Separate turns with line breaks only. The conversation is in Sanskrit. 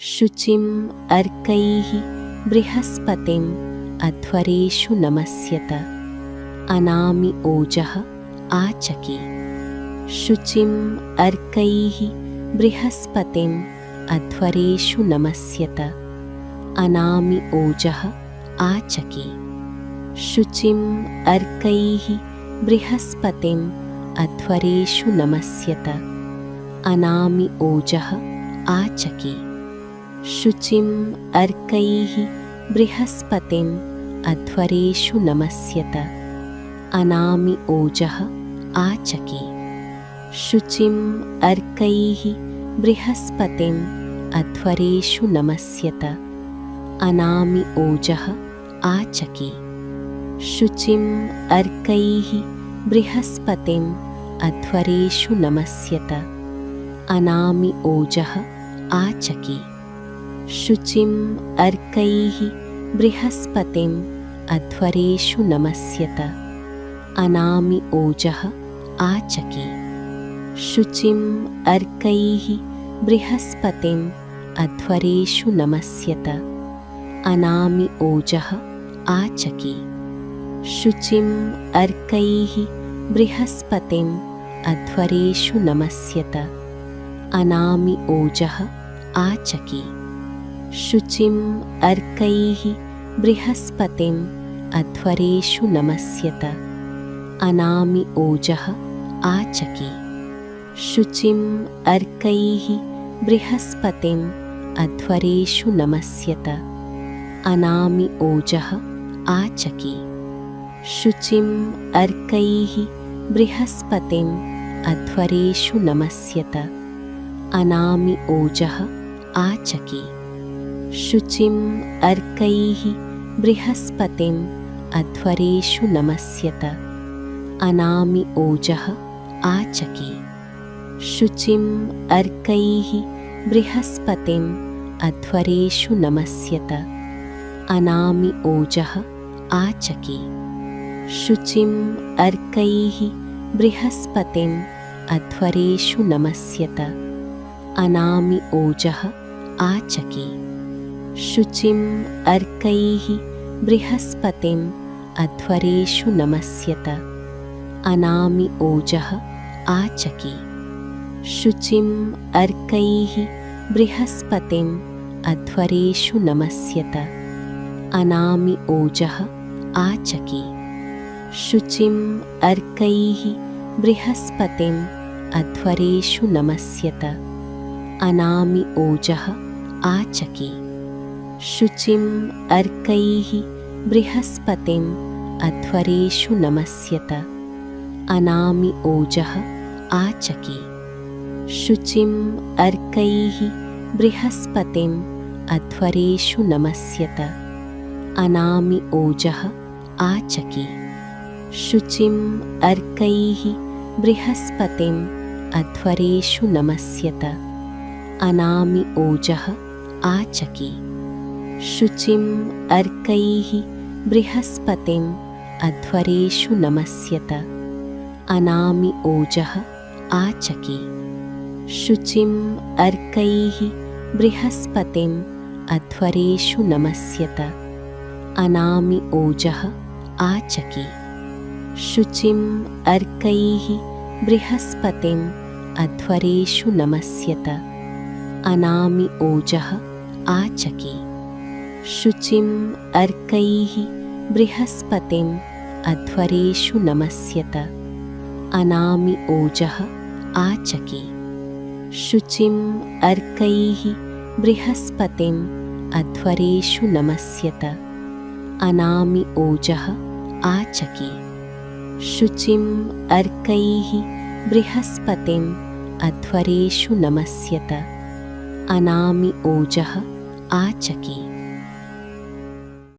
शुचिम् अर्कैः बृहस्पतिम् अध्वरेषु नमस्यत अनामि ओजः आचकी। शुचिम् अर्कैः बृहस्पतिम् अध्वरेषु नमस्यत अनामि ओजः आचकी। शुचिम् अर्कैः बृहस्पतिम् अध्वरेषु नमस्यत अनामि ओजः आचकी। शुचिम् अर्कैः बृहस्पतिम् अध्वरेषु नमस्यत अनामि ओजः आचकी। शुचिम् अर्कैः बृहस्पतिम् अध्वरेषु नमस्यत अनामि ओजः आचकी। शुचिम् अर्कैः बृहस्पतिम् अध्वरेषु नमस्यत अनामि ओजः आचकी। शुचिम् अर्कैः बृहस्पतिम् अध्वरेषु नमस्यत अनामि ओजः आचकी। शुचिम् अर्कैः बृहस्पतिम् अध्वरेषु नमस्यत अनामि ओजः आचकी। शुचिम् अर्कैः बृहस्पतिम् अध्वरेषु नमस्यत अनामि ओजः आचकी। शुचिम् अर्कैः बृहस्पतिम् अध्वरेषु नमस्यत अनामि ओजः आचकी। शुचिम् अर्कैः बृहस्पतिम् अध्वरेषु नमस्यत अनामि ओजः आचकी। शुचिम् अर्कैः बृहस्पतिम् अध्वरेषु नमस्यत अनामि ओजः आचकी। शुचिम् अर्कैः बृहस्पतिम् अध्वरेषु नमस्यत अनामि ओजः आचकी। शुचिम् अर्कैः बृहस्पतिम् अध्वरेषु नमस्यत अनामि ओजः आचकी। शुचिम् अर्कैः बृहस्पतिम् अध्वरेषु नमस्यत अनामि ओजः आचकी। शुचिम् अर्कैः बृहस्पतिम् अध्वरेषु नमस्यत अनामि ओजः आचकी। शुचिम् अर्कैः बृहस्पतिम् अध्वरेषु नमस्यत अनामि ओजः आचकी। शुचिम् अर्कैः बृहस्पतिम् अध्वरेषु नमस्यत अनामि ओजः आचकी। शुचिम् अर्कैः बृहस्पतिम् अध्वरेषु नमस्यत अनामि ओजः आचकी। शुचिम् अर्कैः बृहस्पतिम् अध्वरेषु नमस्यत अनामि ओजः आचकी। शुचिम् अर्कैः बृहस्पतिम् अध्वरेषु नमस्यत अनामि ओजः आचकी। शुचिम् अर्कैः बृहस्पतिम् अध्वरेषु नमस्यत अनामि ओजः आचकी। शुचिम् अर्कैः बृहस्पतिम् अध्वरेषु नमस्यत अनामि ओजः आचकी। शुचिम् अर्कैः बृहस्पतिम् अध्वरेषु नमस्यत अनामि ओजः आचकी। शुचिम् अर्कैः बृहस्पतिम् अध्वरेषु नमस्यत अनामि ओजः आचकी। शुचिम् अर्कैः बृहस्पतिम् अध्वरेषु नमस्यत अनामि ओजः आचकी। शुचिम् अर्कैः बृहस्पतिम् अध्वरेषु नमस्यत अनामि ओजः आचकी।